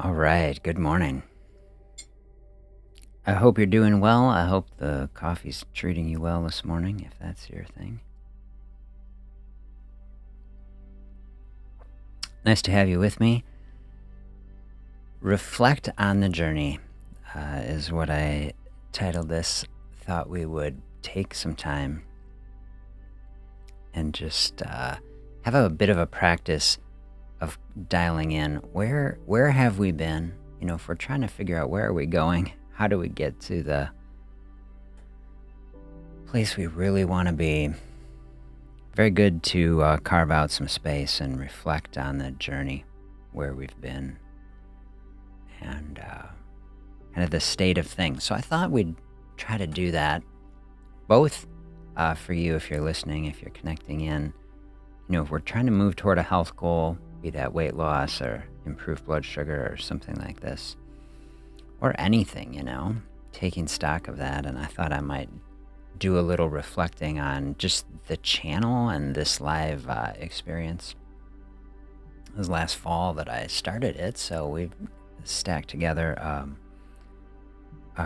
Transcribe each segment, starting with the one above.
All right, good morning. I hope you're doing well. I hope the coffee's treating you well this morning, if that's your thing. Nice to have you with me. Reflect on the journey is what I titled this. Thought we would take some time and just have a bit of a practice of dialing in where have we been. If we're trying to figure out where are we going, how do we get to the place we really want to be. Very good to carve out some space and reflect on the journey, where we've been, and kind of the state of things. So I thought we'd try to do that, both for you if you're listening, if you're connecting in. If we're trying to move toward a health goal, be that weight loss or improved blood sugar or something like this, or anything, taking stock of that. And I thought I might do a little reflecting on just the channel and this live experience. It was last fall that I started it, so we've stacked together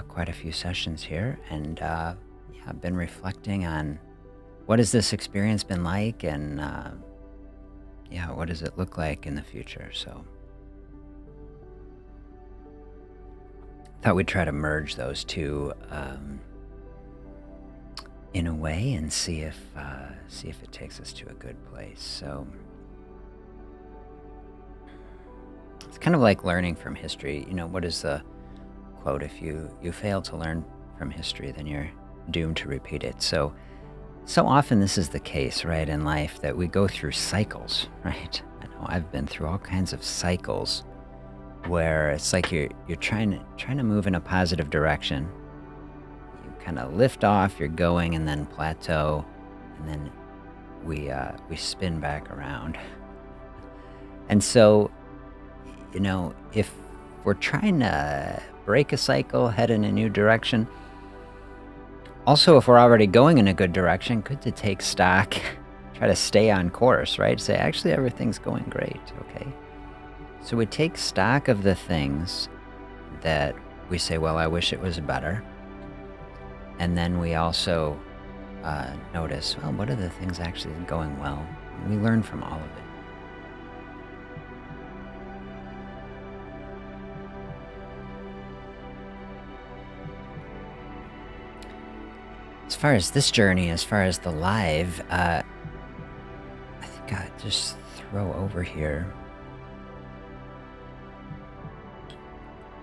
quite a few sessions here, and I've been reflecting on what has this experience been like, and what does it look like in the future. So thought we'd try to merge those two in a way and see if it takes us to a good place. So it's kind of like learning from history. What is the quote? If you fail to learn from history, then you're doomed to repeat it. So often this is the case, right, in life, that we go through cycles, right? I know I've been through all kinds of cycles where it's like you're trying to move in a positive direction. You kind of lift off, you're going, and then plateau, and then we spin back around. And so, if we're trying to break a cycle, head in a new direction, also if we're already going in a good direction, good to take stock, try to stay on course, right? Say, actually, everything's going great, okay? So we take stock of the things that we say, well, I wish it was better. And then we also notice, well, what are the things actually going well? And we learn from all of it. As far as this journey, as far as the live, I think I'll just throw over here.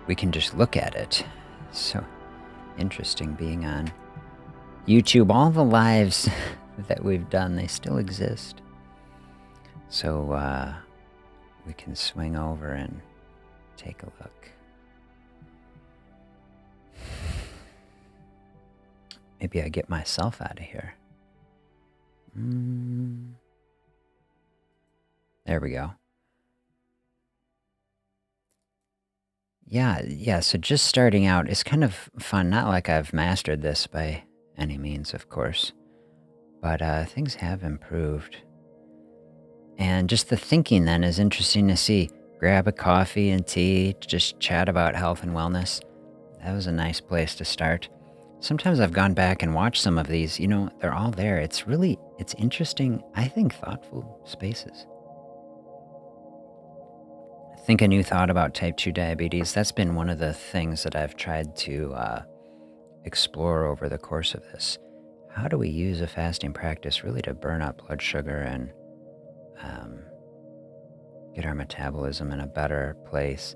We can just look at it. So interesting being on YouTube. All the lives that we've done, they still exist. So we can swing over and take a look. Maybe I get myself out of here. There we go. Yeah, so just starting out is kind of fun. Not like I've mastered this by any means, of course, but things have improved. And just the thinking then is interesting to see. Grab a coffee and tea, just chat about health and wellness. That was a nice place to start. Sometimes I've gone back and watched some of these, they're all there. It's interesting, I think, thoughtful spaces. Think a new thought about type 2 diabetes. That's been one of the things that I've tried to explore over the course of this. How do we use a fasting practice really to burn up blood sugar and get our metabolism in a better place?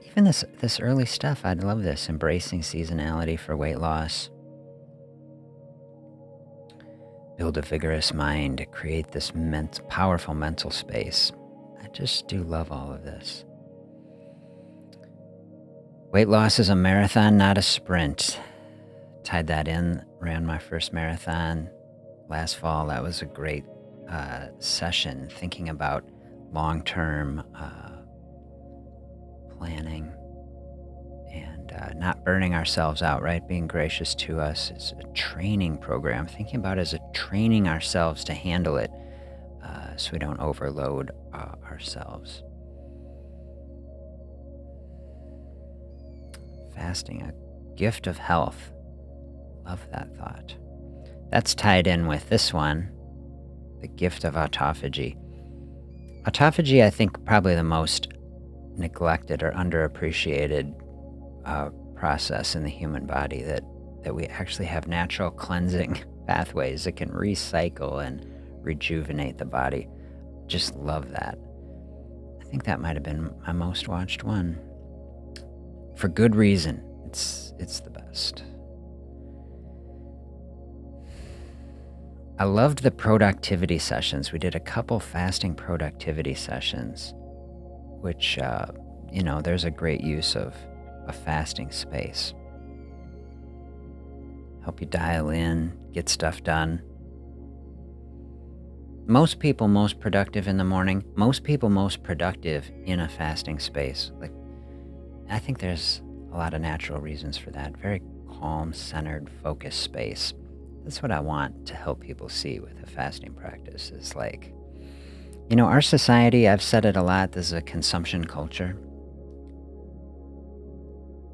Even this early stuff, I'd love this. Embracing seasonality for weight loss. Build a vigorous mind, create this powerful mental space. I just do love all of this. Weight loss is a marathon, not a sprint. Tied that in, ran my first marathon last fall. That was a great session, thinking about long-term planning and not burning ourselves out, right? Being gracious to us. It's a training program. Thinking about it as a training ourselves to handle it so we don't overload ourselves. Fasting, a gift of health. Love that thought. That's tied in with this one, the gift of autophagy. Autophagy, I think, probably the most neglected or underappreciated process in the human body, that we actually have natural cleansing pathways that can recycle and rejuvenate the body. Just love that. I think that might have been my most watched one. For good reason. It's the best. I loved the productivity sessions. We did a couple fasting productivity sessions, which, there's a great use of a fasting space. Help you dial in, get stuff done. Most people most productive in the morning, most people most productive in a fasting space. Like, I think there's a lot of natural reasons for that. Very calm, centered, focused space. That's what I want to help people see with a fasting practice. Is like, our society, I've said it a lot, this is a consumption culture.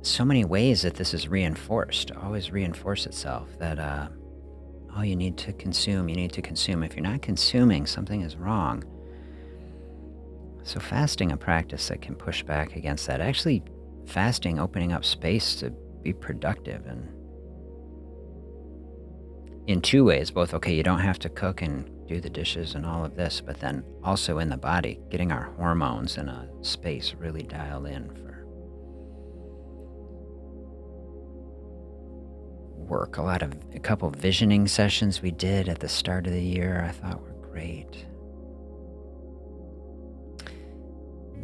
So many ways that this is reinforced, always reinforce itself, that, you need to consume. If you're not consuming, something is wrong. So fasting, a practice that can push back against that. Actually, fasting, opening up space to be productive, and in two ways, both, you don't have to cook and do the dishes and all of this, but then also in the body, getting our hormones in a space really dialed in for work. A couple visioning sessions we did at the start of the year I thought were great.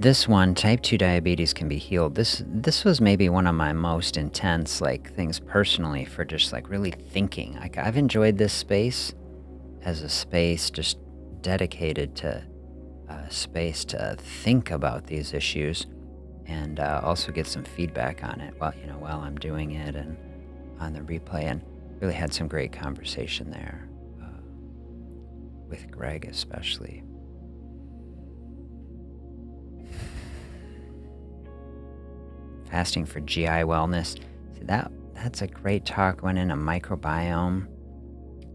This one, type 2 diabetes can be healed. This was maybe one of my most intense things personally, for just really thinking. I've enjoyed this space as a space just dedicated to space to think about these issues, and also get some feedback on it while I'm doing it and on the replay, and really had some great conversation there with Greg especially. Fasting for GI wellness. See, that's a great talk. Went in a microbiome,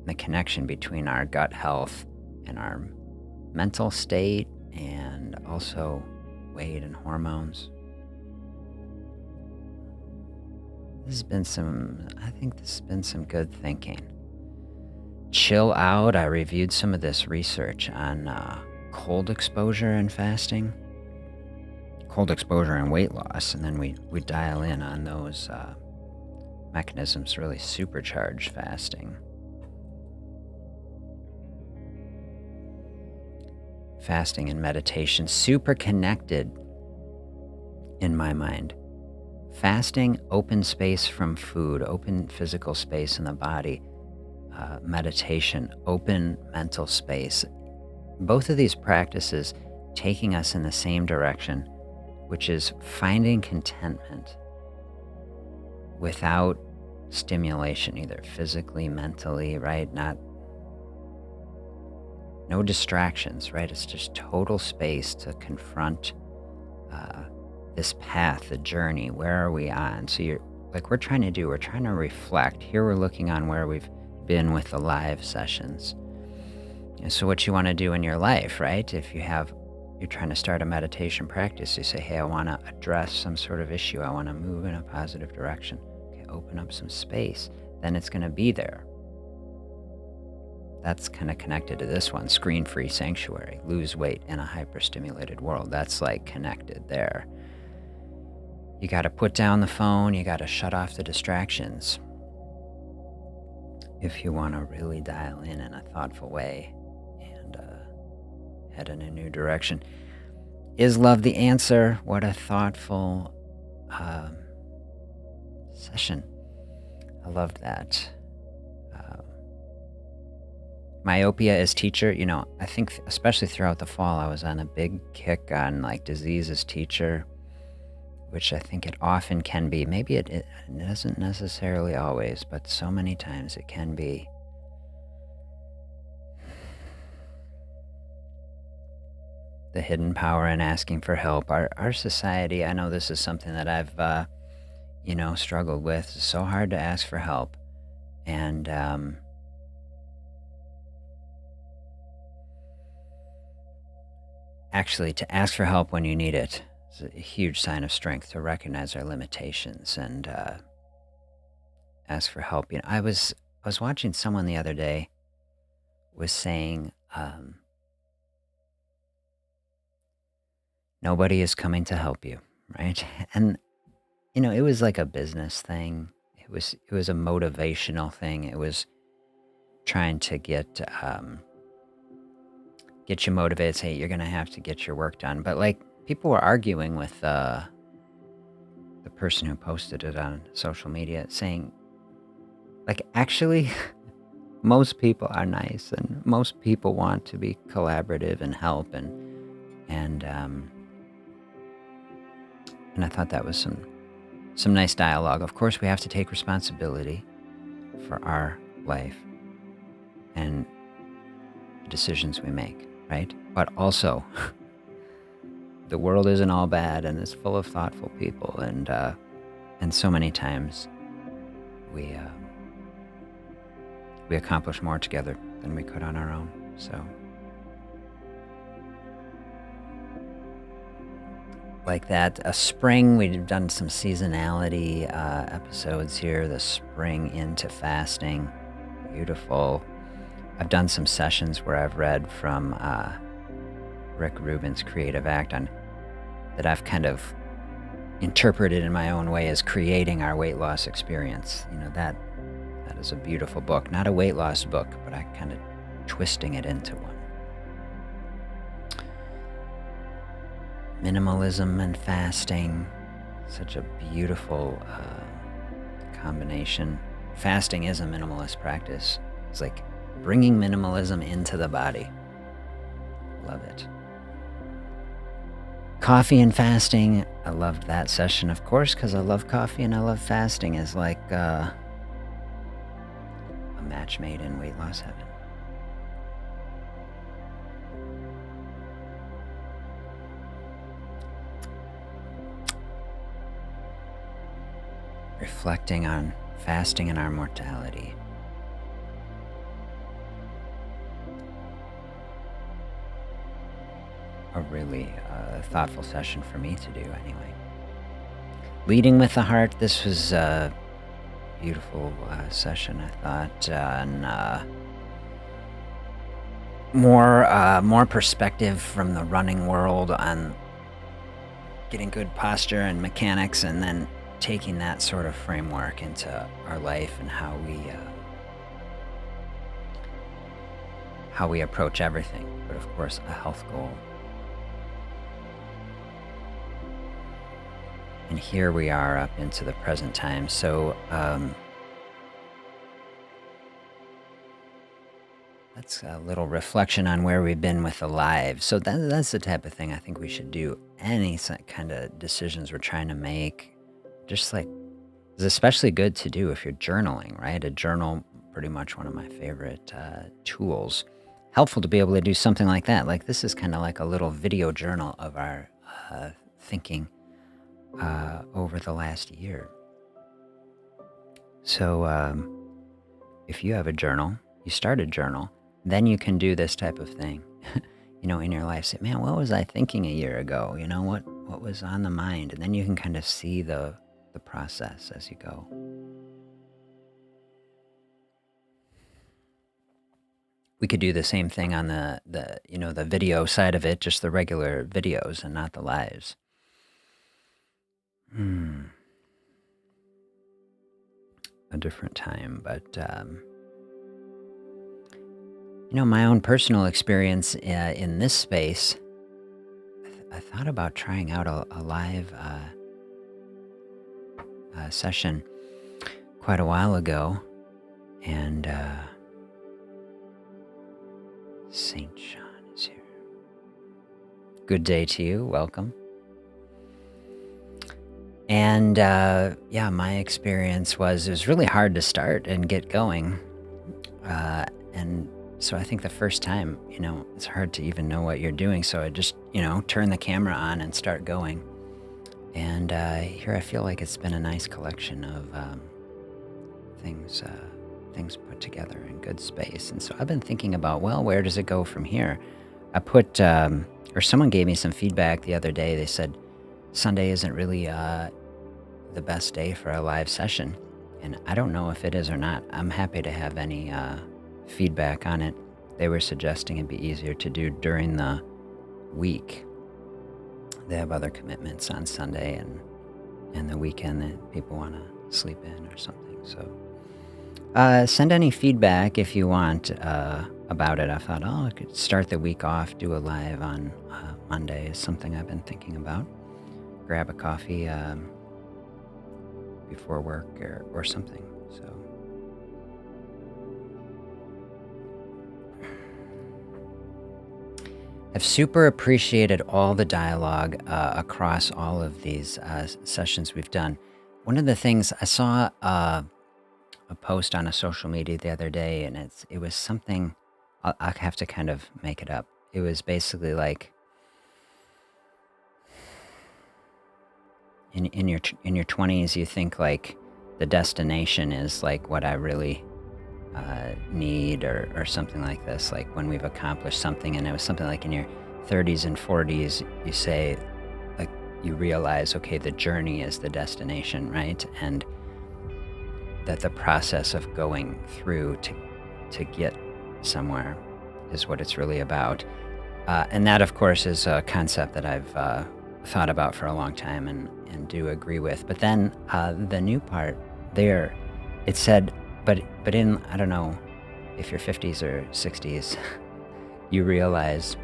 the connection between our gut health and our mental state, and also weight and hormones. This has been some good thinking. Chill out. I reviewed some of this research on cold exposure and fasting. Cold exposure and weight loss, and then we dial in on those mechanisms to really supercharge fasting. Fasting and meditation, super connected in my mind. Fasting, open space from food, open physical space in the body. Meditation, open mental space. Both of these practices taking us in the same direction, which is finding contentment without stimulation, either physically, mentally, right? No distractions, right? It's just total space to confront this path, the journey. Where are we on? So we're trying to reflect. Here we're looking on where we've been with the live sessions. And so what you want to do in your life, right? If you're trying to start a meditation practice, you say, hey, I want to address some sort of issue. I want to move in a positive direction. Okay, open up some space. Then it's going to be there. That's kind of connected to this one, screen-free sanctuary, lose weight in a hyperstimulated world. That's connected there. You got to put down the phone. You got to shut off the distractions if you want to really dial in a thoughtful way and head in a new direction. Is love the answer? What a thoughtful session. I loved that. Myopia as teacher, I think especially throughout the fall, I was on a big kick on disease as teacher, which I think it often can be. Maybe it isn't necessarily always, but so many times it can be. The hidden power in asking for help. Our society, I know this is something that I've struggled with. It's so hard to ask for help. And actually, to ask for help when you need it is a huge sign of strength, to recognize our limitations and ask for help. I was watching someone the other day was saying, nobody is coming to help you, right? And it was like a business thing. It was a motivational thing. It was trying to get you motivated. Say you're gonna have to get your work done. But like people were arguing with the person who posted it on social media, saying like actually most people are nice and most people want to be collaborative and help and I thought that was some nice dialogue. Of course, we have to take responsibility for our life and the decisions we make, right? But also, the world isn't all bad and it's full of thoughtful people, and so many times we accomplish more together than we could on our own. So, like that, a spring, we've done some seasonality episodes here, the spring into fasting, beautiful. I've done some sessions where I've read from Rick Rubin's Creative Act that I've kind of interpreted in my own way as creating our weight loss experience. That is a beautiful book, not a weight loss book, but I kind of twisting it into one. Minimalism and fasting, such a beautiful combination. Fasting is a minimalist practice. It's like bringing minimalism into the body. Love it. Coffee and fasting, I loved that session, of course, because I love coffee and I love fasting as like a match made in weight loss heaven. Reflecting on fasting and our mortality. A really thoughtful session for me to do anyway. Leading with the heart, this was a beautiful session, I thought, and more perspective from the running world on getting good posture and mechanics, and then taking that sort of framework into our life and how we approach everything, but of course a health goal. And here we are up into the present time. So that's a little reflection on where we've been with the lives. So that's the type of thing I think we should do. Any kind of decisions we're trying to make, just like, it's especially good to do if you're journaling, right? A journal, pretty much one of my favorite tools. Helpful to be able to do something like that. Like this is kind of like a little video journal of our thinking over the last year. So if you have a journal, you start a journal, then you can do this type of thing, in your life. Say, man, what was I thinking a year ago? What was on the mind? And then you can kind of see the process as you go. We could do the same thing on the video side of it, just the regular videos and not the lives. A different time, but my own personal experience in this space, I thought about trying out a live session quite a while ago, and St. John is here. Good day to you. Welcome. And my experience was it was really hard to start and get going. And so I think the first time, it's hard to even know what you're doing. So I just, turn the camera on and start going. And here I feel like it's been a nice collection of things things put together in good space. And so I've been thinking about, well, where does it go from here? I put, or someone gave me some feedback the other day. They said Sunday isn't really the best day for a live session. And I don't know if it is or not. I'm happy to have any feedback on it. They were suggesting it'd be easier to do during the week. They have other commitments on Sunday and the weekend that people want to sleep in or something. So send any feedback if you want about it. I thought, I could start the week off, do a live on Monday is something I've been thinking about. Grab a coffee before work or something. So I've super appreciated all the dialogue across all of these sessions we've done. One of the things I saw a post on a social media the other day, and it was something I'll have to kind of make it up. It was basically like in your 20s, you think like the destination is like what I really need or something like this. Like when we've accomplished something, and it was something like in your 30s and 40s, you say, like you realize, okay, the journey is the destination, right? And that the process of going through to get somewhere is what it's really about. And that, of course, is a concept that I've thought about for a long time and do agree with. But then the new part there, it said, but in, I don't know, if you're 50s or 60s, you realize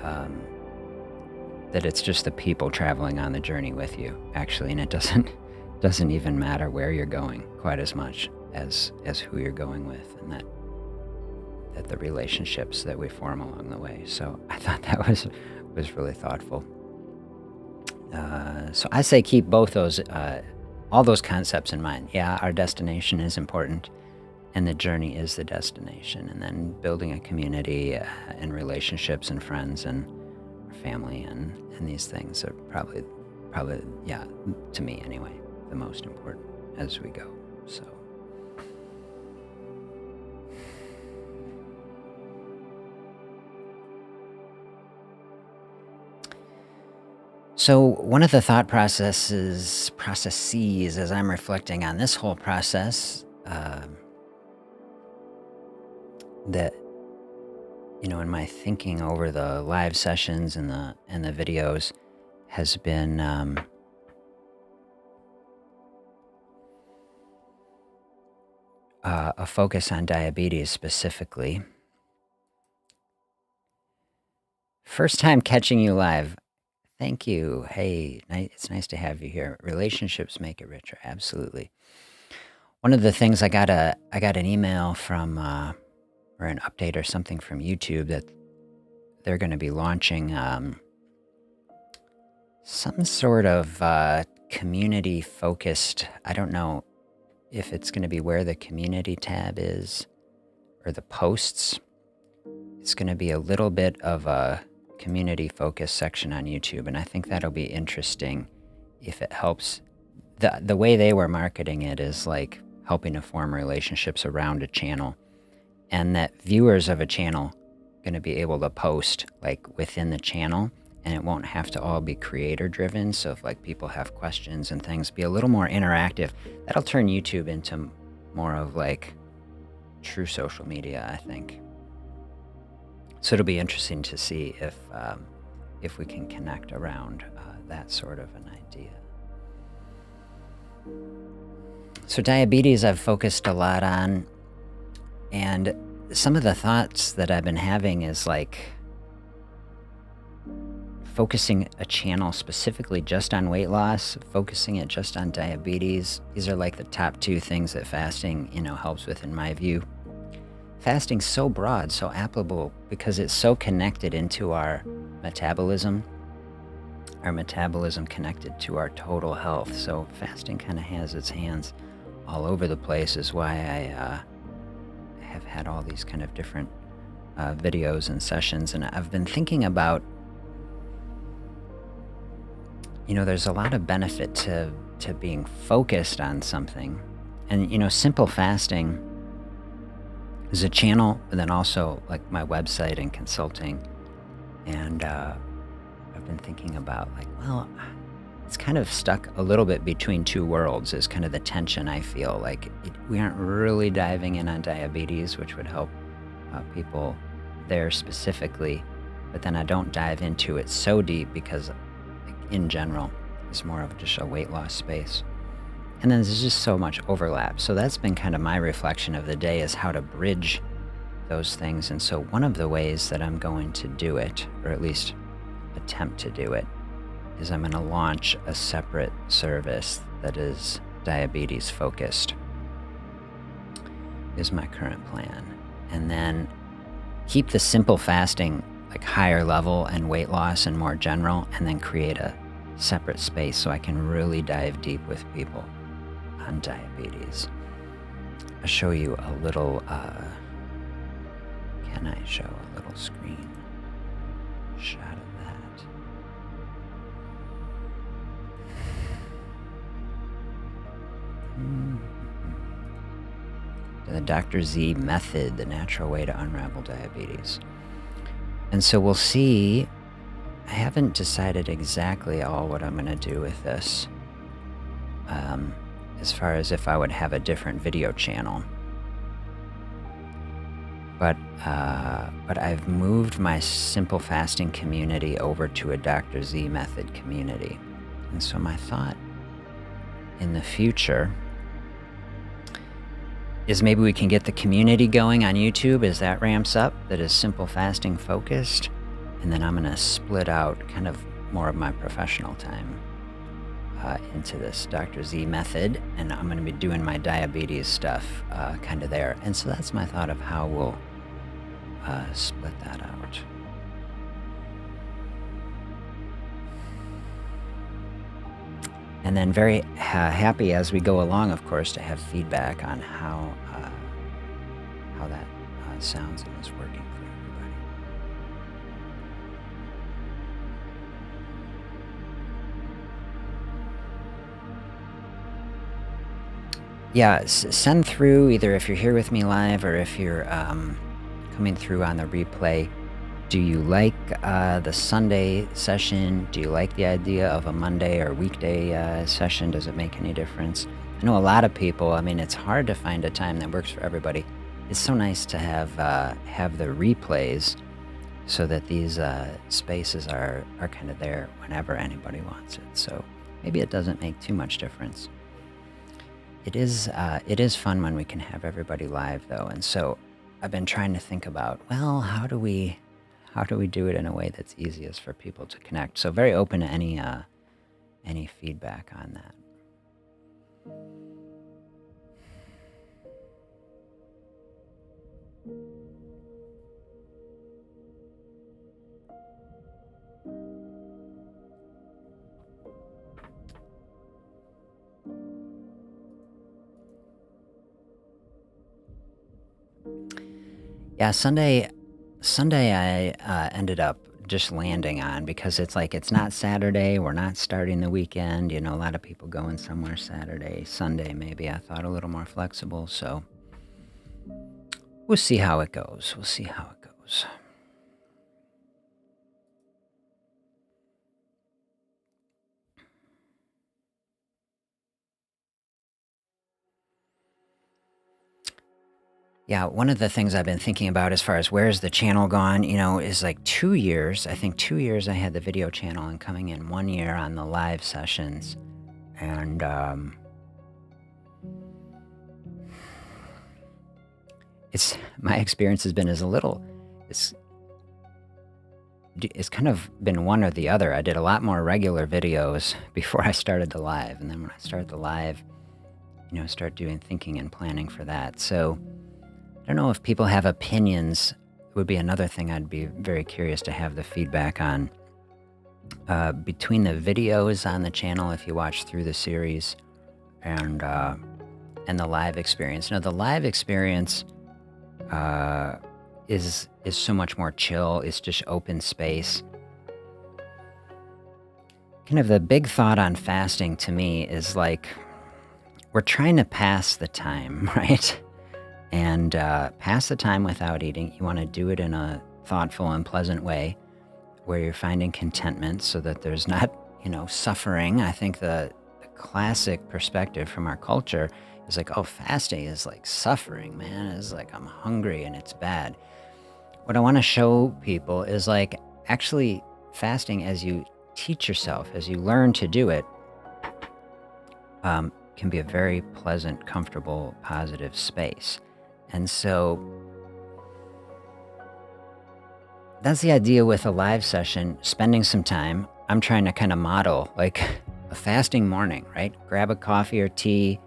that it's just the people traveling on the journey with you, actually, and it doesn't even matter where you're going quite as much as who you're going with, and that the relationships that we form along the way. So I thought that was really thoughtful. So I say keep both those, all those concepts in mind. Yeah, our destination is important, and the journey is the destination. And then building a community and relationships and friends and family and these things are probably, yeah, to me anyway, the most important as we go. So one of the thought processes as I'm reflecting on this whole process, that, in my thinking over the live sessions and the videos, has been a focus on diabetes specifically. First time catching you live. Thank you. Hey, it's nice to have you here. Relationships make it richer. Absolutely. One of the things I got an email from, or an update or something from YouTube, that they're going to be launching some sort of community focused. I don't know if it's going to be where the community tab is or the posts. It's going to be a little bit of a community focus section on YouTube, and I think that'll be interesting if it helps. The way they were marketing it is like helping to form relationships around a channel, and that viewers of a channel going to be able to post like within the channel, and it won't have to all be creator driven. So if like people have questions and things, be a little more interactive. That'll turn YouTube into more of like true social media, I think. So it'll be interesting to see if we can connect around that sort of an idea. So diabetes I've focused a lot on, and some of the thoughts that I've been having is like focusing a channel specifically just on weight loss, focusing it just on diabetes. These are like the top two things that fasting, helps with in my view. Fasting's so broad, so applicable, because it's so connected into our metabolism connected to our total health. So fasting kind of has its hands all over the place, is why I have had all these kind of different videos and sessions. And I've been thinking about there's a lot of benefit to being focused on something. And, simple fasting is a channel, and then also like my website and consulting. And I've been thinking about like, well, it's kind of stuck a little bit between two worlds is kind of the tension I feel. Like we aren't really diving in on diabetes, which would help people there specifically. But then I don't dive into it so deep because like, in general, it's more of just a weight loss space. And then there's just so much overlap. So that's been kind of my reflection of the day is how to bridge those things. And so one of the ways that I'm going to do it, or at least attempt to do it, is I'm going to launch a separate service that is diabetes focused, is my current plan. And then keep the simple fasting like higher level and weight loss and more general, and then create a separate space so I can really dive deep with people on diabetes. I'll show you a little, can I show a little screen shot of that? The Dr. Z method, the natural way to unravel diabetes. And so we'll see, I haven't decided exactly all what I'm going to do with this, as far as if I would have a different video channel. But I've moved my simple fasting community over to a Dr. Z method community. And so my thought in the future is maybe we can get the community going on YouTube as that ramps up, that is simple fasting focused. And then I'm going to split out kind of more of my professional time into this Dr. Z method. And I'm going to be doing my diabetes stuff kind of there. And so that's my thought of how we'll split that out. And then very happy as we go along, of course, to have feedback on how that sounds and is working for everybody. Yeah, send through either if you're here with me live or if you're coming through on the replay. Do you like the Sunday session? Do you like the idea of a Monday or weekday session? Does it make any difference? I know a lot of people, I mean, it's hard to find a time that works for everybody. It's so nice to have the replays so that these spaces are kind of there whenever anybody wants it. So maybe it doesn't make too much difference. It is fun when we can have everybody live though. And so I've been trying to think about, well, how do we do it in a way that's easiest for people to connect? So very open to any feedback on that. Yeah, Sunday I ended up just landing on because it's like it's not Saturday, we're not starting the weekend, a lot of people going somewhere Saturday, Sunday maybe. I thought a little more flexible, so we'll see how it goes. Yeah, one of the things I've been thinking about as far as where's the channel gone, is like 2 years. I think 2 years I had the video channel and coming in 1 year on the live sessions. And my experience has been it's kind of been one or the other. I did a lot more regular videos before I started the live. And then when I started the live, start doing thinking and planning for that. So I don't know if people have opinions. It would be another thing I'd be very curious to have the feedback on. Between the videos on the channel, if you watch through the series, and the live experience. The live experience is so much more chill. It's just open space. kind of the big thought on fasting to me is like we're trying to pass the time, right? And pass the time without eating. You want to do it in a thoughtful and pleasant way where you're finding contentment so that there's not, suffering. I think the classic perspective from our culture is like, oh, fasting is like suffering, man. It's like I'm hungry and it's bad. What I want to show people is like actually fasting, as you teach yourself, as you learn to do it, can be a very pleasant, comfortable, positive space. And so that's the idea with a live session, spending some time. I'm trying to kind of model like a fasting morning, right? Grab a coffee or tea,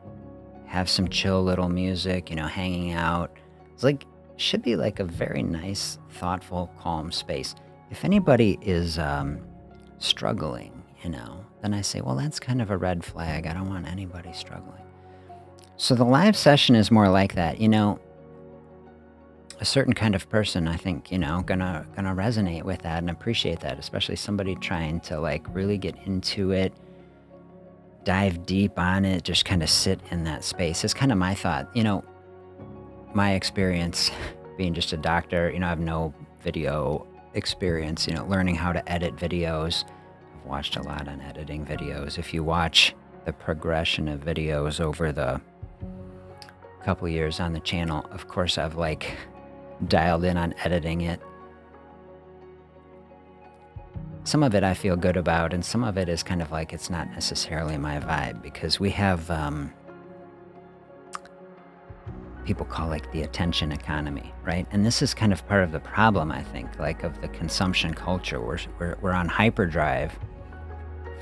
have some chill little music, hanging out. It's like, should be like a very nice, thoughtful, calm space. If anybody is struggling, then I say, well, that's kind of a red flag. I don't want anybody struggling. So the live session is more like that, a certain kind of person, I think, gonna resonate with that and appreciate that, especially somebody trying to like really get into it, dive deep on it, just kind of sit in that space. It's kind of my thought, my experience being just a doctor, I have no video experience, learning how to edit videos. I've watched a lot on editing videos. If you watch the progression of videos over the couple years on the channel, of course, I've like dialed in on editing it. Some of it I feel good about, and some of it is kind of like it's not necessarily my vibe, because we have people call like the attention economy, right? And this is kind of part of the problem, I think, like of the consumption culture. We're on hyperdrive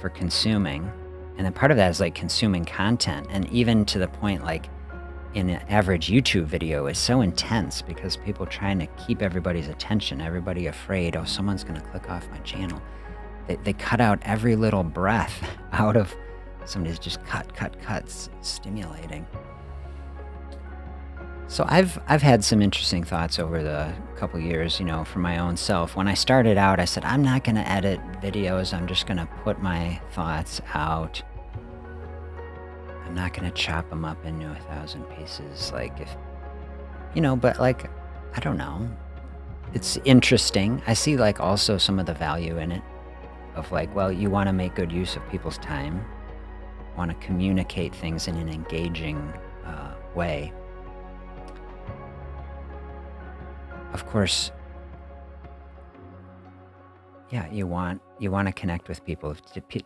for consuming, and then part of that is like consuming content, and even to the point like in an average YouTube video is so intense because people trying to keep everybody's attention, everybody afraid, oh, someone's going to click off my channel. They cut out every little breath out of somebody's just cuts, stimulating. So I've had some interesting thoughts over the couple years, for my own self. When I started out, I said, I'm not going to edit videos. I'm just going to put my thoughts out. I'm not going to chop them up into 1,000 pieces. Like but like, I don't know. It's interesting. I see like also some of the value in it of like, well, you want to make good use of people's time, want to communicate things in an engaging way. Of course, yeah, you want to connect with people.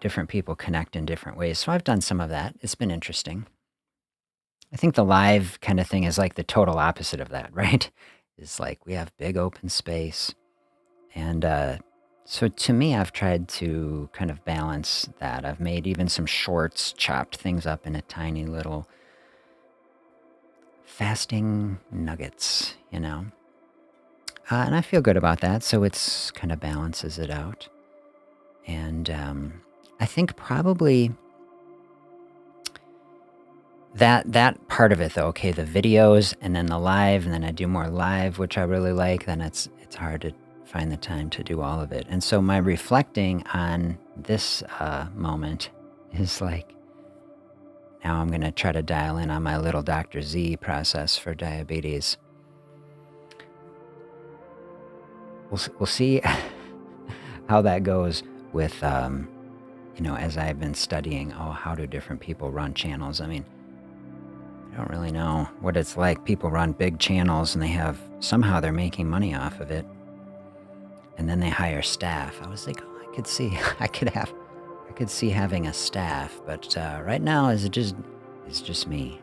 Different people connect in different ways. So I've done some of that. It's been interesting. I think the live kind of thing is like the total opposite of that, right? It's like we have big open space. And so to me, I've tried to kind of balance that. I've made even some shorts, chopped things up in a tiny little fasting nuggets, and I feel good about that. So it's kind of balances it out. And I think probably that part of it, though, okay, the videos and then the live, and then I do more live, which I really like, then it's hard to find the time to do all of it. And so my reflecting on this moment is like, now I'm going to try to dial in on my little Dr. Z process for diabetes. We'll see how that goes with, as I've been studying, how do different people run channels? I mean, I don't really know what it's like. People run big channels and somehow they're making money off of it. And then they hire staff. I was like, I could see having a staff, but right now it's just me.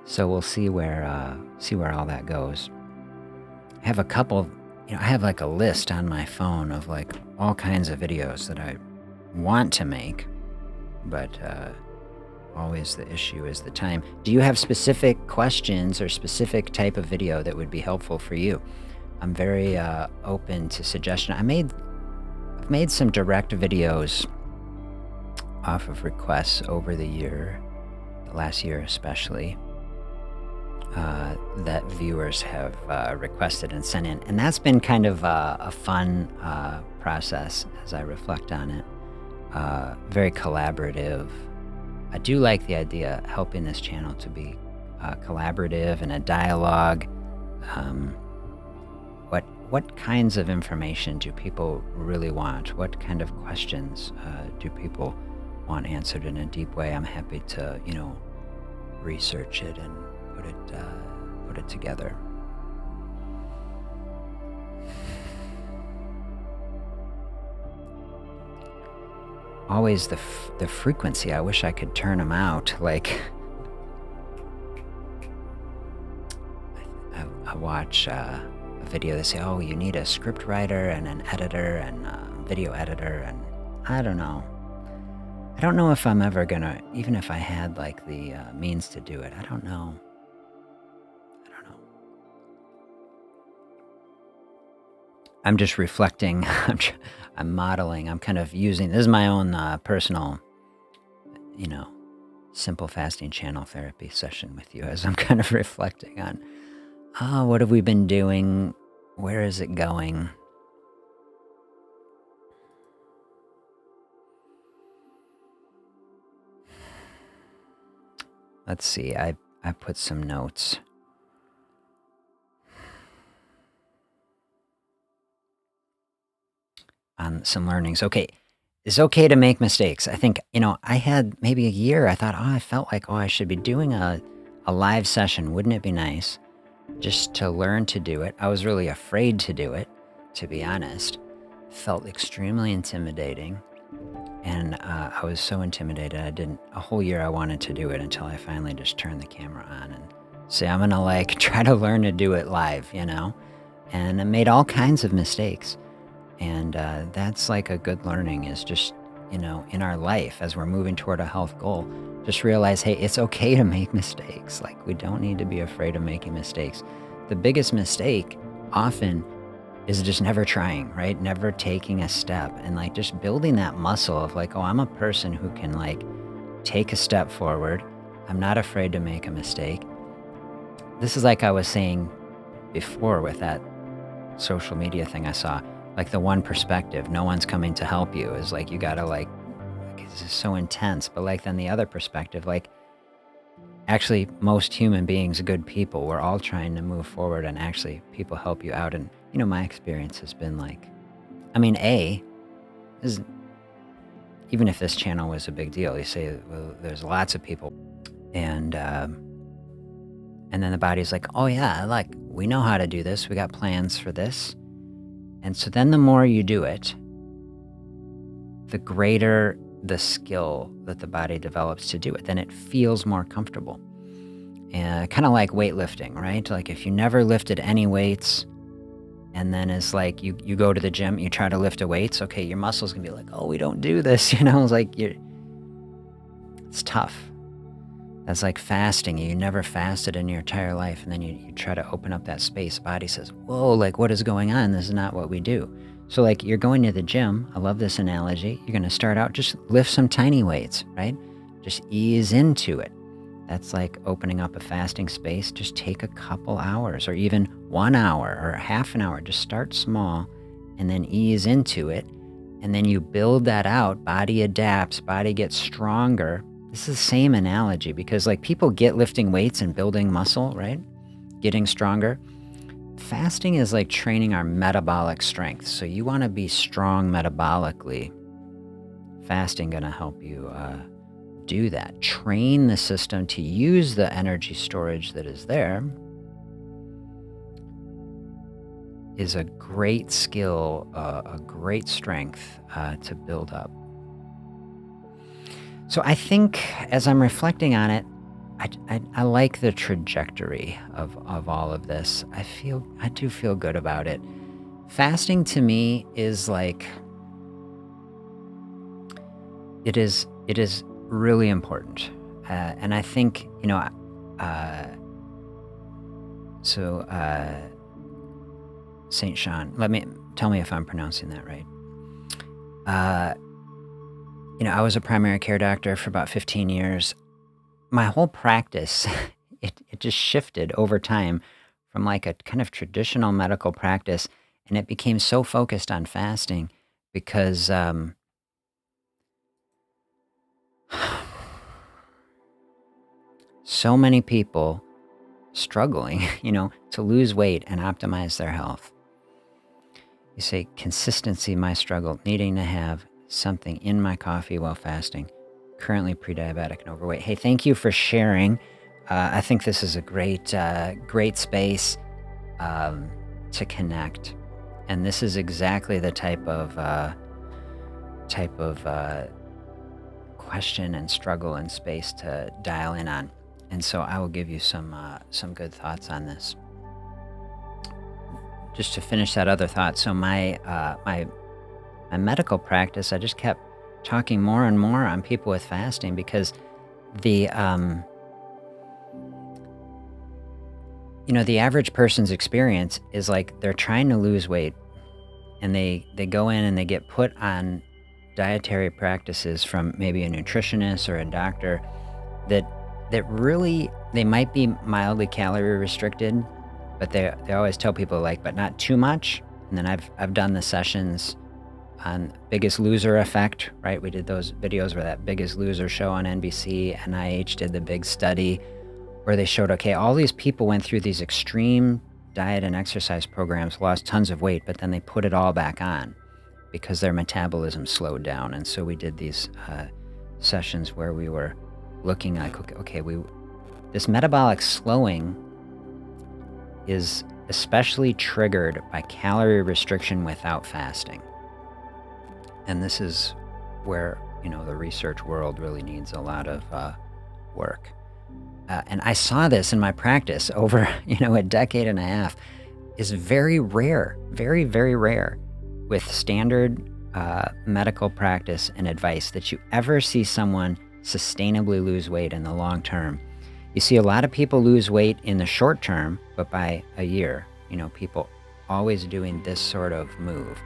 So we'll see where all that goes. I have a couple, I have like a list on my phone of like all kinds of videos that I want to make, but always the issue is the time. Do you have specific questions or specific type of video that would be helpful for you? I'm very open to suggestion. I've made some direct videos off of requests over the year, the last year especially, that viewers have requested and sent in. And that's been kind of a fun process as I reflect on it. very collaborative. I do like the idea helping this channel to be collaborative and a dialogue. Um, what kinds of information do people really want? What kind of questions do people want answered in a deep way? I'm happy to, research it and put it together. Always the frequency. I wish I could turn them out. Like I watch a video. They say, "Oh, you need a script writer and an editor and a video editor," and I don't know. I don't know if I'm ever gonna, even if I had like the means to do it. I don't know. I'm just reflecting. I'm modeling. I'm kind of using. This is my own personal, simple fasting channel therapy session with you as I'm kind of reflecting on, what have we been doing? Where is it going? Let's see. I put some notes. On some learnings. Okay. It's okay to make mistakes. I think, I had maybe a year. I thought, I felt like, I should be doing a live session. Wouldn't it be nice just to learn to do it? I was really afraid to do it, to be honest. Felt extremely intimidating. And I was so intimidated. A whole year I wanted to do it until I finally just turned the camera on and say, I'm going to try to learn to do it live, And I made all kinds of mistakes. And that's like a good learning is just, in our life as we're moving toward a health goal, just realize, hey, it's okay to make mistakes. Like we don't need to be afraid of making mistakes. The biggest mistake often is just never trying, right? Never taking a step and just building that muscle of I'm a person who can take a step forward. I'm not afraid to make a mistake. This is like I was saying before with that social media thing I saw. The one perspective, no one's coming to help you, is you gotta this is so intense. But then the other perspective, actually most human beings, good people, we're all trying to move forward and actually people help you out. And, my experience has been is even if this channel was a big deal, you say, well, there's lots of people and then the body's like, oh yeah, we know how to do this. We got plans for this. And so then the more you do it, the greater the skill that the body develops to do it. Then it feels more comfortable. And kind of like weightlifting, right? If you never lifted any weights, and then it's you go to the gym, you try to lift a weights, okay, your muscles can be oh, we don't do this, it's tough. That's like fasting. You never fasted in your entire life, and then you try to open up that space. Body says, whoa, what is going on? This is not what we do. So you're going to the gym. I love this analogy. You're going to start out, just lift some tiny weights, right? Just ease into it. That's opening up a fasting space. Just take a couple hours or even 1 hour or half an hour. Just start small and then ease into it. And then you build that out. Body adapts, body gets stronger. This is the same analogy because people get lifting weights and building muscle, right? Getting stronger. Fasting is training our metabolic strength. So you want to be strong metabolically. Fasting going to help you do that. Train the system to use the energy storage that is there. Is a great skill, a great strength to build up. So I think as I'm reflecting on it, I like the trajectory of all of this. I do feel good about it. Fasting to me is it is really important. And I think, Saint Sean, tell me if I'm pronouncing that right. I was a primary care doctor for about 15 years. My whole practice, it just shifted over time from a kind of traditional medical practice, and it became so focused on fasting because so many people struggling, to lose weight and optimize their health. You say, consistency, my struggle, needing to have something in my coffee while fasting, currently pre-diabetic and overweight. Hey, thank you for sharing. I think this is a great space to connect. And this is exactly the type of question and struggle and space to dial in on. And so I will give you some good thoughts on this. Just to finish that other thought, so my medical practice, I just kept talking more and more on people with fasting because the average person's experience is like they're trying to lose weight, and they go in and they get put on dietary practices from maybe a nutritionist or a doctor that really, they might be mildly calorie restricted, but they always tell people but not too much. And then I've done the sessions on Biggest Loser effect, right? We did those videos where that Biggest Loser show on NBC, NIH did the big study where they showed, okay, all these people went through these extreme diet and exercise programs, lost tons of weight, but then they put it all back on because their metabolism slowed down. And so we did these sessions where we were looking like, okay, this metabolic slowing is especially triggered by calorie restriction without fasting. And this is where, the research world really needs a lot of work. And I saw this in my practice over, a decade and a half. Is very rare, very, very rare with standard medical practice and advice that you ever see someone sustainably lose weight in the long term. You see a lot of people lose weight in the short term, but by a year, people always doing this sort of move.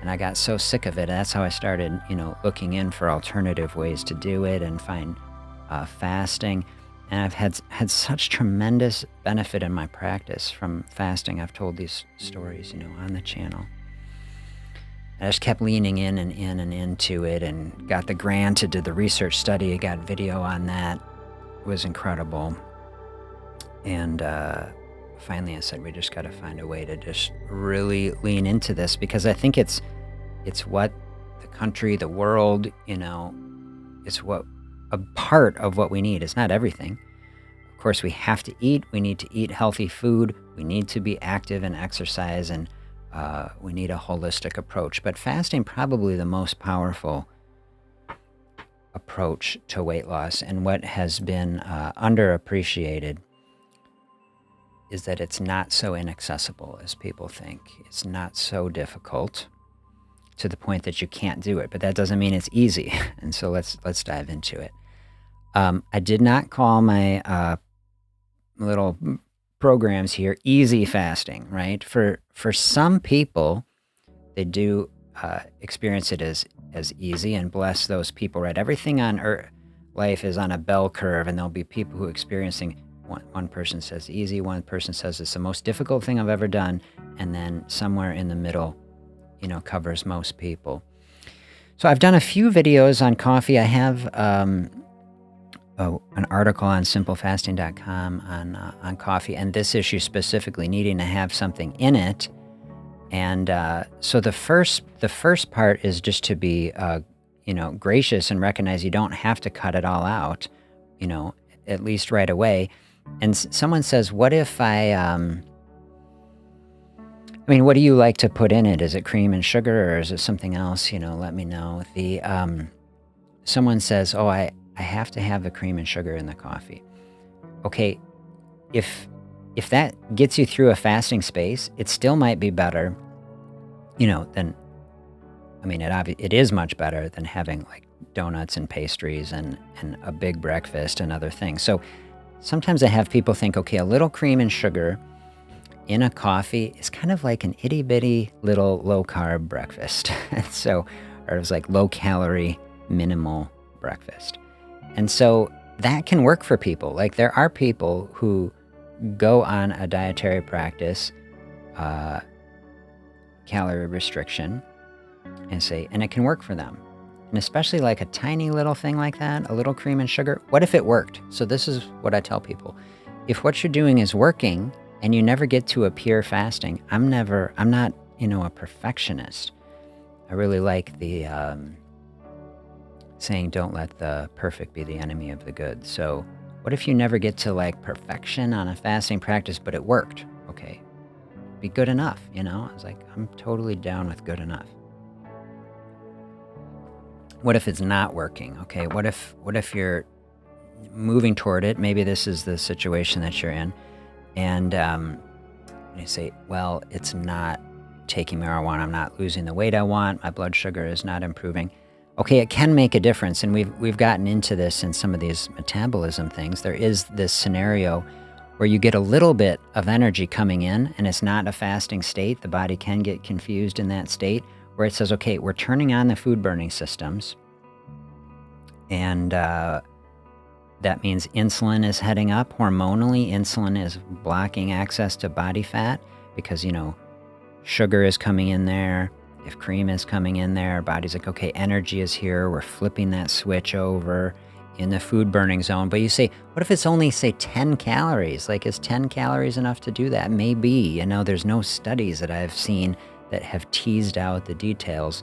And I got so sick of it. That's how I started, looking in for alternative ways to do it and find fasting. And I've had such tremendous benefit in my practice from fasting. I've told these stories, on the channel. I just kept leaning in and into it, and got the grant to do the research study. I got video on that. It was incredible. And finally I said, we just got to find a way to just really lean into this, because I think it's what the country, the world, it's what a part of what we need. It's not everything. Of course, we have to eat. We need to eat healthy food. We need to be active and exercise, and we need a holistic approach. But fasting, probably the most powerful approach to weight loss, and what has been underappreciated is that it's not so inaccessible as people think. It's not so difficult to the point that you can't do it, but that doesn't mean it's easy. And so let's dive into it. I did not call my little programs here easy fasting, right? For some people, they do experience it as easy, and bless those people, right? Everything on earth, life is on a bell curve, and there'll be people who are experiencing, one person says easy, one person says it's the most difficult thing I've ever done, and then somewhere in the middle, covers most people. So I've done a few videos on coffee. I have an article on simplefasting.com on coffee, and this issue specifically, needing to have something in it. And so the first part is just to be gracious and recognize you don't have to cut it all out, at least right away. And someone says, what if what do you like to put in it? Is it cream and sugar, or is it something else? Let me know. Someone says, oh, I have to have the cream and sugar in the coffee. Okay, if that gets you through a fasting space, it still might be better, than, it is much better than having like donuts and pastries and a big breakfast and other things. So sometimes I have people think, okay, a little cream and sugar in a coffee is kind of like an itty bitty little low carb breakfast. Or it's like low calorie, minimal breakfast. And so that can work for people. Like, there are people who go on a dietary practice, calorie restriction, and it can work for them. And especially like a tiny little thing like that, a little cream and sugar, what if it worked? So this is what I tell people. If what you're doing is working and you never get to a pure fasting, I'm not, a perfectionist. I really like the saying, don't let the perfect be the enemy of the good. So what if you never get to like perfection on a fasting practice, but it worked? Okay, be good enough, I was like, I'm totally down with good enough. What if it's not working? Okay, what if you're moving toward it? Maybe this is the situation that you're in, and you say, well, it's not taking marijuana. I'm not losing the weight I want. My blood sugar is not improving. Okay, it can make a difference, and we've gotten into this in some of these metabolism things. There is this scenario where you get a little bit of energy coming in, and it's not a fasting state. The body can get confused in that state, where it says, okay, we're turning on the food burning systems, and that means insulin is heading up. Hormonally, insulin is blocking access to body fat because, sugar is coming in there. If cream is coming in there, body's like, okay, energy is here. We're flipping that switch over in the food burning zone. But you say, what if it's only, say, 10 calories? Like, is 10 calories enough to do that? Maybe. There's no studies that I've seen that have teased out the details.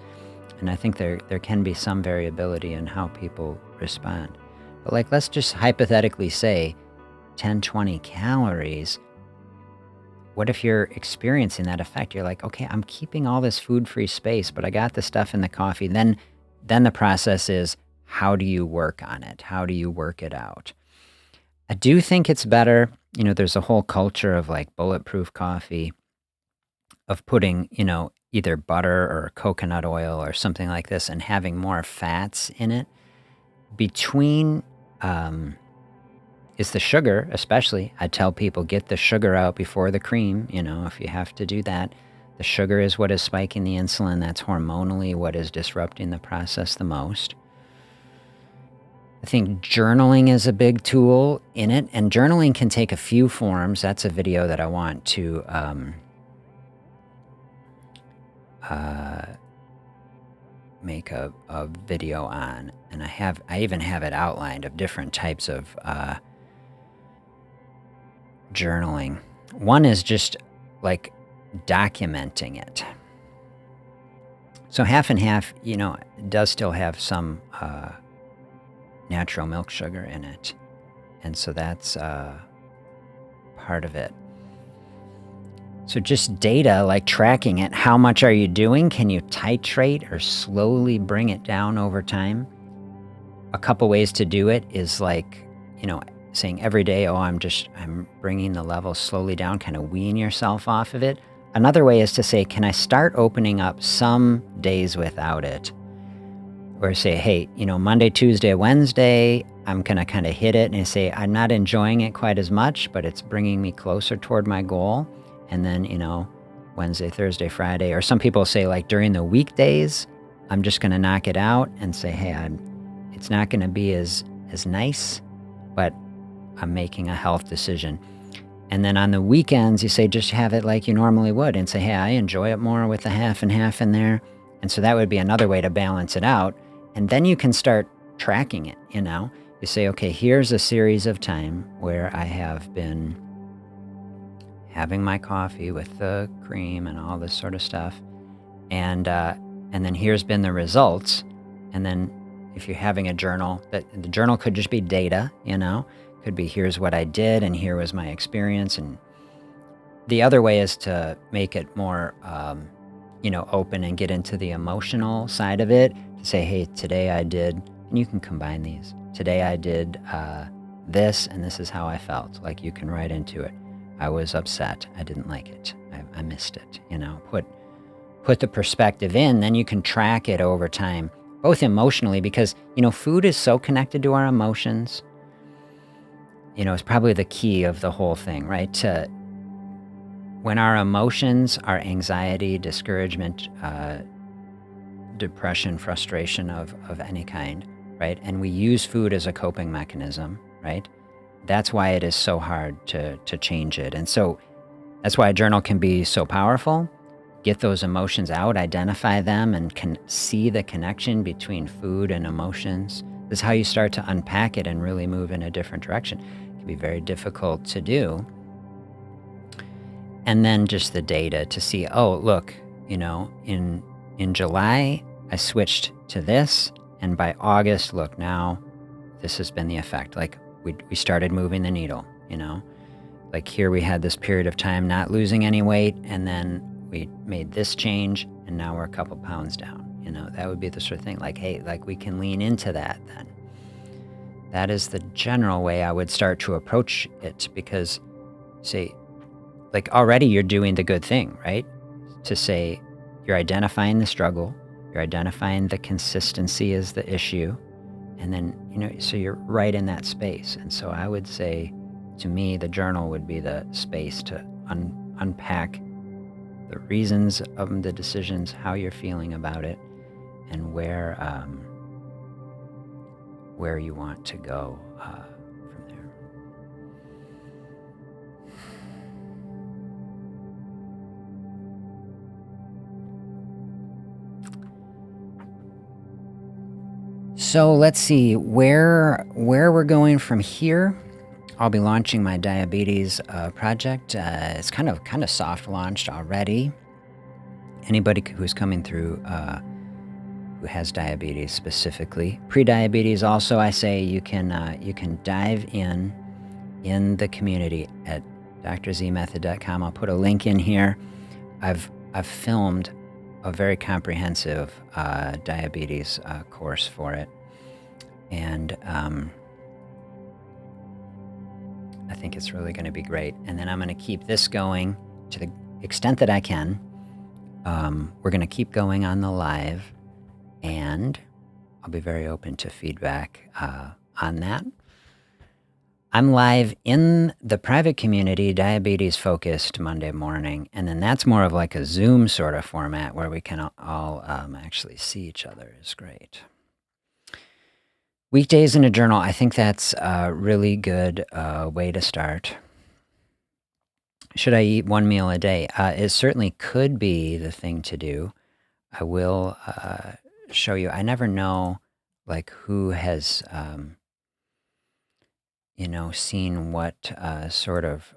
And I think there can be some variability in how people respond. But like, let's just hypothetically say 10, 20 calories. What if you're experiencing that effect? You're like, okay, I'm keeping all this food-free space, but I got the stuff in the coffee. Then the process is, how do you work on it? How do you work it out? I do think it's better. There's a whole culture of like bulletproof coffee, of putting, either butter or coconut oil or something like this and having more fats in it. Between is the sugar, especially. I tell people, get the sugar out before the cream, if you have to do that. The sugar is what is spiking the insulin. That's hormonally what is disrupting the process the most. I think journaling is a big tool in it, and journaling can take a few forms. That's a video that I want to make a video on, and I even have it outlined of different types of journaling. One is just like documenting it. So half and half, does still have some natural milk sugar in it, and so that's part of it. So just data, like tracking it. How much are you doing? Can you titrate or slowly bring it down over time? A couple ways to do it is like, saying every day, I'm bringing the level slowly down, kind of wean yourself off of it. Another way is to say, can I start opening up some days without it? Or say, hey, Monday, Tuesday, Wednesday, I'm going to kind of hit it, and I say, I'm not enjoying it quite as much, but it's bringing me closer toward my goal. And then, Wednesday, Thursday, Friday, or some people say like during the weekdays, I'm just going to knock it out and say, hey, it's not going to be as nice, but I'm making a health decision. And then on the weekends, you say, just have it like you normally would and say, hey, I enjoy it more with the half and half in there. And so that would be another way to balance it out. And then you can start tracking it, You say, okay, here's a series of time where I have been having my coffee with the cream and all this sort of stuff. And then here's been the results. And then if you're having a journal, that the journal could just be data, could be here's what I did and here was my experience. And the other way is to make it more, open and get into the emotional side of it. To say, hey, today I did, and you can combine these. Today I did this, and this is how I felt. Like you can write into it. I was upset. I didn't like it. I missed it. Put the perspective in, then you can track it over time, both emotionally, because, food is so connected to our emotions. It's probably the key of the whole thing, right? When our emotions are anxiety, discouragement, depression, frustration of any kind, right? And we use food as a coping mechanism, right? That's why it is so hard to change it. And so that's why a journal can be so powerful. get those emotions out, identify them, and can see the connection between food and emotions. This is how you start to unpack it and really move in a different direction. It can be very difficult to do. And then just the data to see, oh, look, in July, I switched to this, and by August, look, now this has been the effect. Like we started moving the needle, like here we had this period of time not losing any weight, and then we made this change, and now we're a couple pounds down. That would be the sort of thing like, hey, like we can lean into that then. That is the general way I would start to approach it, because say, like already you're doing the good thing, right? To say you're identifying the struggle, you're identifying the consistency as the issue, and then, so you're right in that space. And so I would say, to me, the journal would be the space to unpack the reasons of the decisions, how you're feeling about it, and where you want to go from there. So let's see where we're going from here. I'll be launching my diabetes project. It's kind of soft launched already. Anybody who's coming through who has diabetes specifically, pre-diabetes also, I say you can dive in the community at drzmethod.com. I'll put a link in here. I've filmed a very comprehensive diabetes course for it, and I think it's really going to be great. And then I'm going to keep this going to the extent that I can. We're going to keep going on the live, and I'll be very open to feedback on that. I'm live in the private community, diabetes focused, Monday morning. And then that's more of like a Zoom sort of format where we can all actually see each other. Is great. Weekdays in a journal, I think that's a really good way to start. Should I eat one meal a day? It certainly could be the thing to do. I will show you. I never know like who has seen what sort of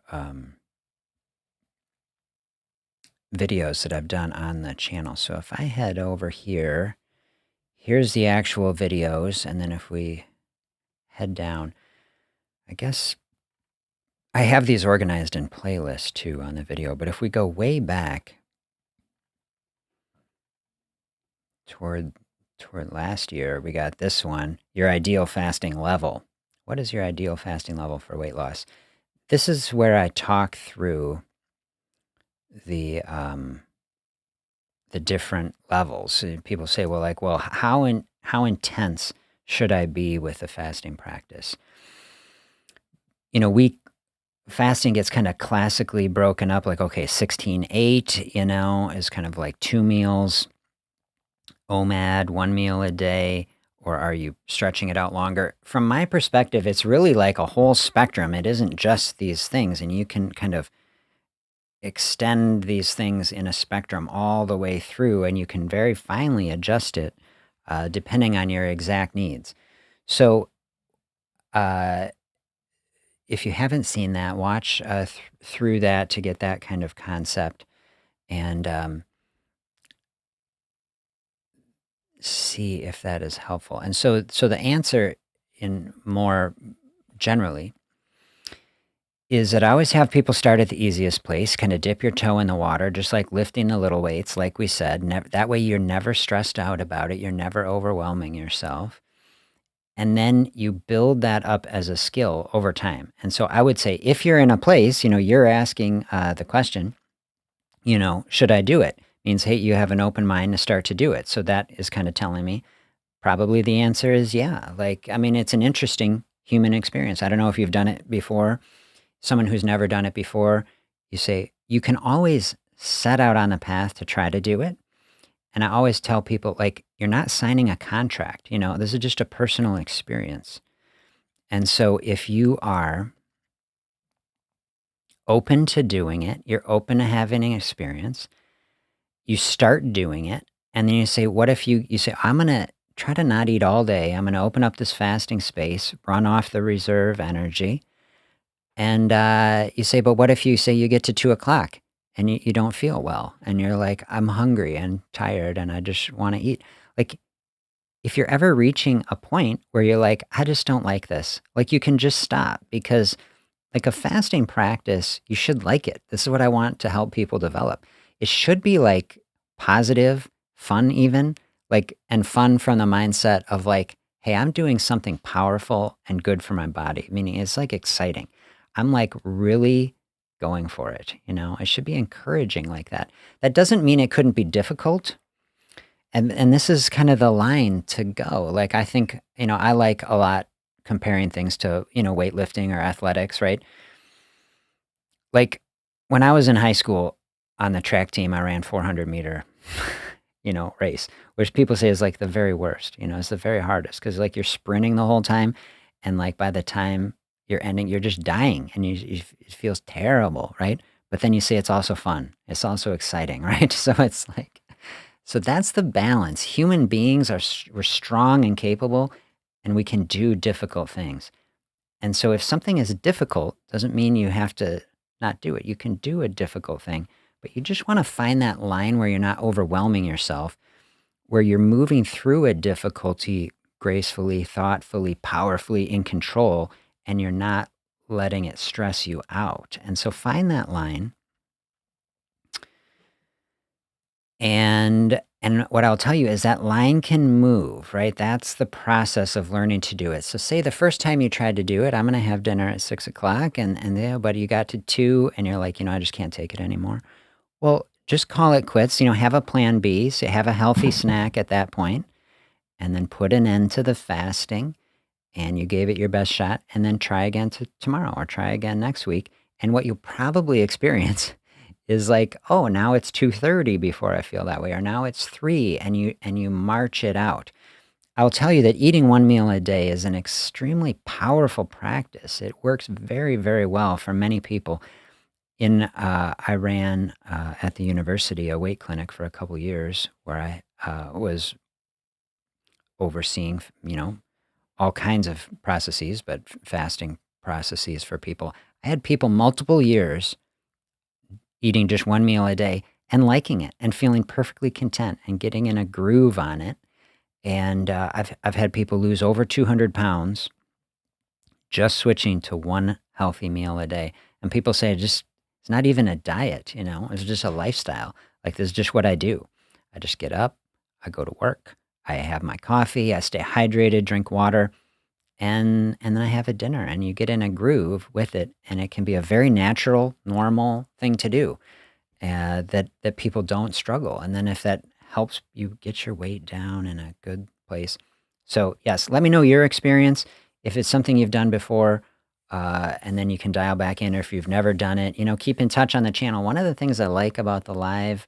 videos that I've done on the channel. So if I head over here, here's the actual videos. And then if we head down, I guess I have these organized in playlists too on the video. But if we go way back toward last year, we got this one, your ideal fasting level. What is your ideal fasting level for weight loss? This is where I talk through the different levels. People say, well, how intense should I be with the fasting practice? Fasting gets kind of classically broken up like, okay, 16-8, is kind of like 2 meals, OMAD, 1 meal a day, or are you stretching it out longer? From my perspective, it's really like a whole spectrum. It isn't just these things, and you can kind of extend these things in a spectrum all the way through, and you can very finely adjust it depending on your exact needs. So if you haven't seen that, watch through that to get that kind of concept, and see if that is helpful. And so the answer in more generally is that I always have people start at the easiest place, kind of dip your toe in the water, just like lifting the little weights, like we said. That way you're never stressed out about it. You're never overwhelming yourself. And then you build that up as a skill over time. And so I would say if you're in a place, you're asking the question, should I do it? Means, hey, you have an open mind to start to do it. So that is kind of telling me probably the answer is yeah. It's an interesting human experience. I don't know if you've done it before. Someone who's never done it before, you say, you can always set out on the path to try to do it. And I always tell people, you're not signing a contract. This is just a personal experience. And so if you are open to doing it, you're open to having an experience, you start doing it, and then you say, what if you say, I'm going to try to not eat all day. I'm going to open up this fasting space, run off the reserve energy. And you say, but what if you say you get to 2 o'clock and you don't feel well and you're like, I'm hungry and tired and I just want to eat. Like, if you're ever reaching a point where you're like, I just don't like this, like you can just stop because like a fasting practice, you should like it. This is what I want to help people develop. It should be like positive, fun even, like, and fun from the mindset of like, hey, I'm doing something powerful and good for my body. Meaning it's like exciting. I'm like really going for it. It should be encouraging like that. That doesn't mean it couldn't be difficult. And this is kind of the line to go. Like, I think, I like a lot comparing things to, weightlifting or athletics, right? Like when I was in high school on the track team, I ran 400-meter, race, which people say is like the very worst, it's the very hardest because like you're sprinting the whole time. And like by the time you're ending, you're just dying and it feels terrible, right? But then you say it's also fun. It's also exciting, right? So it's like, so that's the balance. Human beings we're strong and capable and we can do difficult things. And so if something is difficult, doesn't mean you have to not do it. You can do a difficult thing, but you just want to find that line where you're not overwhelming yourself, where you're moving through a difficulty gracefully, thoughtfully, powerfully, in control, and you're not letting it stress you out. And so find that line. And what I'll tell you is that line can move, right? That's the process of learning to do it. So say the first time you tried to do it, I'm going to have dinner at 6 o'clock but you got to 2 and you're like, I just can't take it anymore. Well, just call it quits, have a plan B. So have a healthy snack at that point and then put an end to the fasting and you gave it your best shot and then try again tomorrow or try again next week. And what you'll probably experience is like, oh, now it's 2:30 before I feel that way, or now it's 3, and you march it out. I'll tell you that eating one meal a day is an extremely powerful practice. It works very, very well for many people. I ran at the university a weight clinic for a couple years where I was overseeing, all kinds of processes, but fasting processes for people. I had people multiple years eating just one meal a day and liking it and feeling perfectly content and getting in a groove on it. And I've had people lose over 200 pounds just switching to one healthy meal a day. And people say it's not even a diet, it's just a lifestyle. Like this is just what I do. I just get up, I go to work, I have my coffee, I stay hydrated, drink water, and then I have a dinner and you get in a groove with it. And it can be a very natural, normal thing to do that people don't struggle. And then if that helps you get your weight down in a good place. So yes, let me know your experience. If it's something you've done before, and then you can dial back in, or if you've never done it, keep in touch on the channel. One of the things I like about the live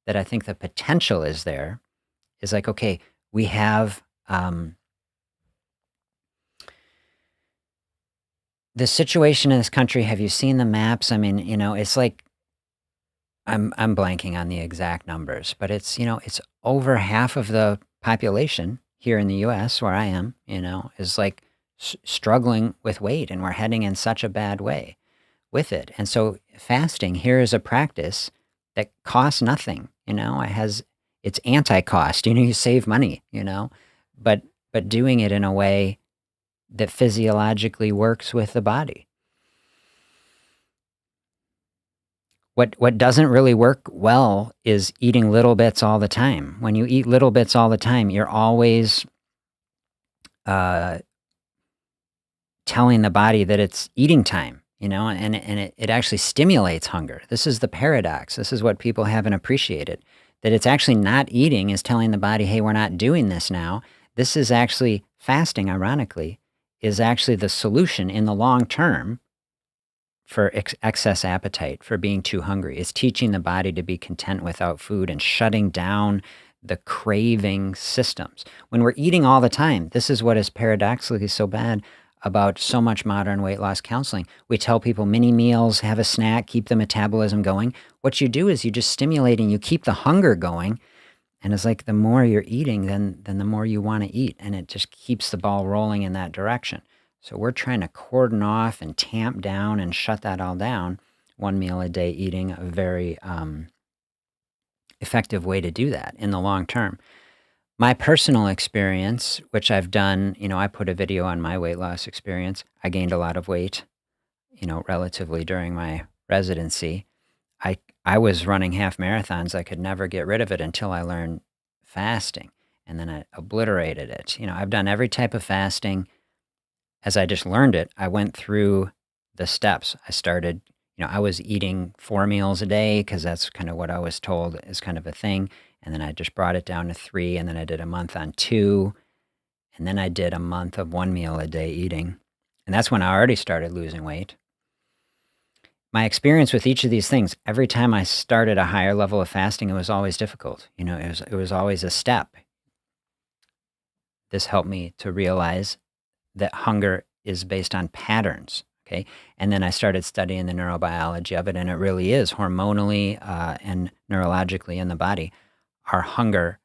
that I think the potential is there is like, okay, we have, the situation in this country, have you seen the maps? I mean, it's like, I'm blanking on the exact numbers, but it's, it's over half of the population here in the US where I am, is like struggling with weight and we're heading in such a bad way with it. And so fasting here is a practice that costs nothing, it's anti-cost, you save money, but doing it in a way that physiologically works with the body. What doesn't really work well is eating little bits all the time. When you eat little bits all the time, you're always telling the body that it's eating time, and it actually stimulates hunger. This is the paradox. This is what people haven't appreciated, that it's actually not eating is telling the body, hey, we're not doing this now. This is actually fasting, ironically, is actually the solution in the long term for excess appetite, for being too hungry. It's teaching the body to be content without food and shutting down the craving systems. When we're eating all the time, this is what is paradoxically so bad. about so much modern weight loss counseling. We tell people mini meals, have a snack, keep the metabolism going. What you do is you just stimulate and you keep the hunger going. And it's like the more you're eating, then the more you want to eat. And it just keeps the ball rolling in that direction. So we're trying to cordon off and tamp down and shut that all down. 1 meal a day eating, a very effective way to do that in the long term. My personal experience, which I've done, I put a video on my weight loss experience. I gained a lot of weight, relatively during my residency. I was running half marathons. I could never get rid of it until I learned fasting, and then I obliterated it. I've done every type of fasting. As I just learned it, I went through the steps. I started, I was eating 4 meals a day because that's kind of what I was told is kind of a thing. And then I just brought it down to 3, and then I did a month on 2, and then I did a month of 1 meal a day eating. And that's when I already started losing weight. My experience with each of these things, every time I started a higher level of fasting, it was always difficult. It was always a step. This helped me to realize that hunger is based on patterns, okay? And then I started studying the neurobiology of it, and it really is hormonally and neurologically in the body. Our hunger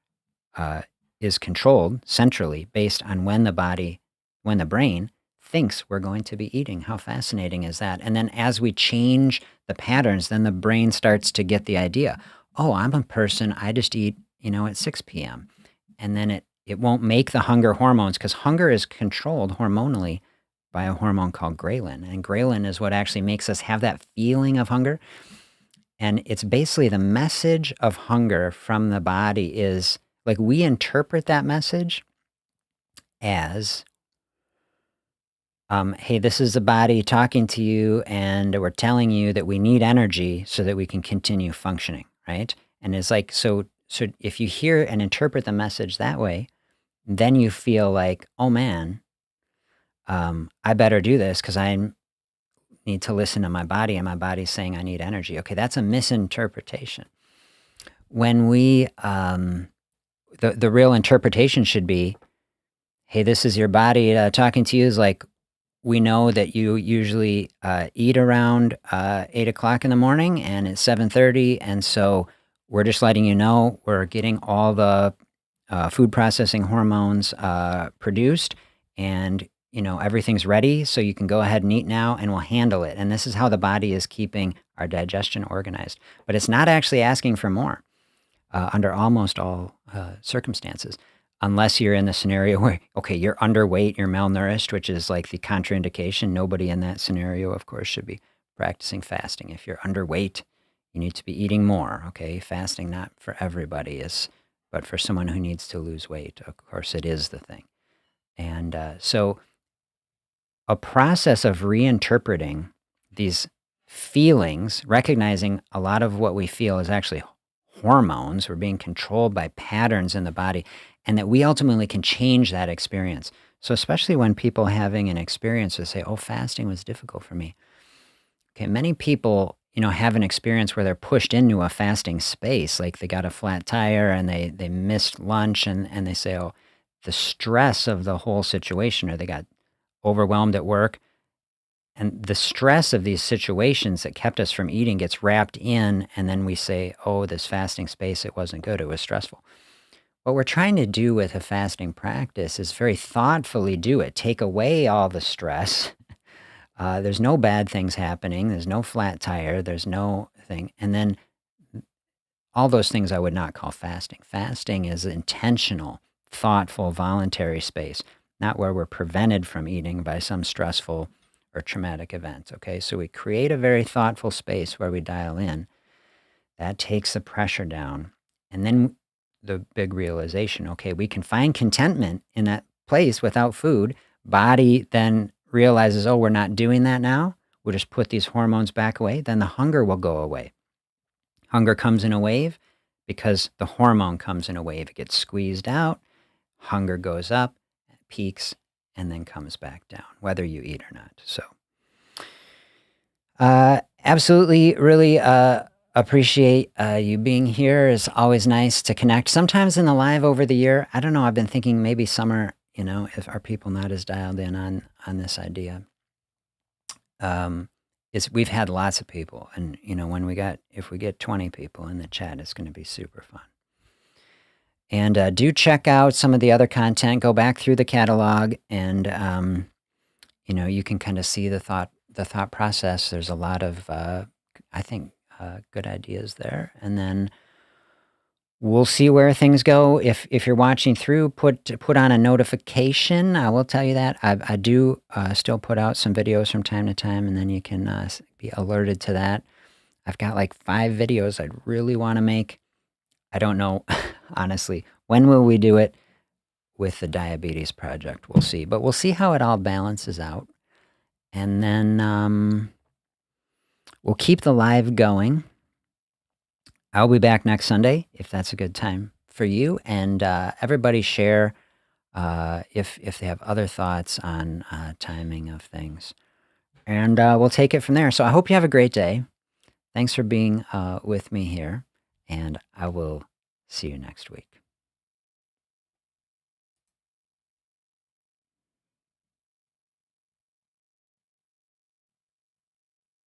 is controlled centrally based on when the brain thinks we're going to be eating. How fascinating is that? And then as we change the patterns, then the brain starts to get the idea, oh, I'm a person, I just eat, at 6 p.m. And then it won't make the hunger hormones, because hunger is controlled hormonally by a hormone called ghrelin. And ghrelin is what actually makes us have that feeling of hunger. And it's basically the message of hunger from the body is, like, we interpret that message as, hey, this is the body talking to you, and we're telling you that we need energy so that we can continue functioning, right? And it's like, so if you hear and interpret the message that way, then you feel like, oh man, I better do this because I need to listen to my body, and my body's saying I need energy. Okay, that's a misinterpretation. When we, the real interpretation should be, hey, this is your body talking to you, is like, we know that you usually eat around 8 o'clock in the morning, and it's 7:30, and so we're just letting you know we're getting all the food processing hormones produced, and everything's ready, so you can go ahead and eat now, and we'll handle it. And this is how the body is keeping our digestion organized. But it's not actually asking for more under almost all circumstances. Unless you're in the scenario where, okay, you're underweight, you're malnourished, which is like the contraindication. Nobody in that scenario, of course, should be practicing fasting. If you're underweight, you need to be eating more, okay? Fasting, not for everybody, but for someone who needs to lose weight, of course, it is the thing. And so a process of reinterpreting these feelings, recognizing a lot of what we feel is actually hormones, we're being controlled by patterns in the body, and that we ultimately can change that experience. So especially when people having an experience that say, oh, fasting was difficult for me. Okay, many people, have an experience where they're pushed into a fasting space, like they got a flat tire and they missed lunch, and they say, oh, the stress of the whole situation, or they got overwhelmed at work. And the stress of these situations that kept us from eating gets wrapped in, and then we say, oh, this fasting space, it wasn't good, it was stressful. What we're trying to do with a fasting practice is very thoughtfully do it. Take away all the stress. There's no bad things happening. There's no flat tire. There's no thing. And then all those things I would not call fasting. Fasting is intentional, thoughtful, voluntary space, not where we're prevented from eating by some stressful or traumatic event, okay? So we create a very thoughtful space where we dial in. That takes the pressure down. And then the big realization, okay, we can find contentment in that place without food. Body then realizes, oh, we're not doing that now. We'll just put these hormones back away. Then the hunger will go away. Hunger comes in a wave because the hormone comes in a wave. It gets squeezed out. Hunger goes up, peaks, and then comes back down, whether you eat or not. So absolutely, really appreciate you being here. It's always nice to connect. Sometimes in the live over the year, I don't know, I've been thinking maybe summer, if are people not as dialed in on this idea. Is we've had lots of people, and if we get 20 people in the chat, it's going to be super fun. And do check out some of the other content. Go back through the catalog, and you can kind of see the thought process. There's a lot of I think good ideas there, and then we'll see where things go. If you're watching through, put on a notification. I will tell you that I do still put out some videos from time to time, and then you can be alerted to that. I've got like 5 videos I'd really want to make. I don't know, honestly, when will we do it with the Diabetes Project? We'll see. But we'll see how it all balances out. And then we'll keep the live going. I'll be back next Sunday, if that's a good time for you. And everybody share if they have other thoughts on timing of things. And we'll take it from there. So I hope you have a great day. Thanks for being with me here. And I will see you next week.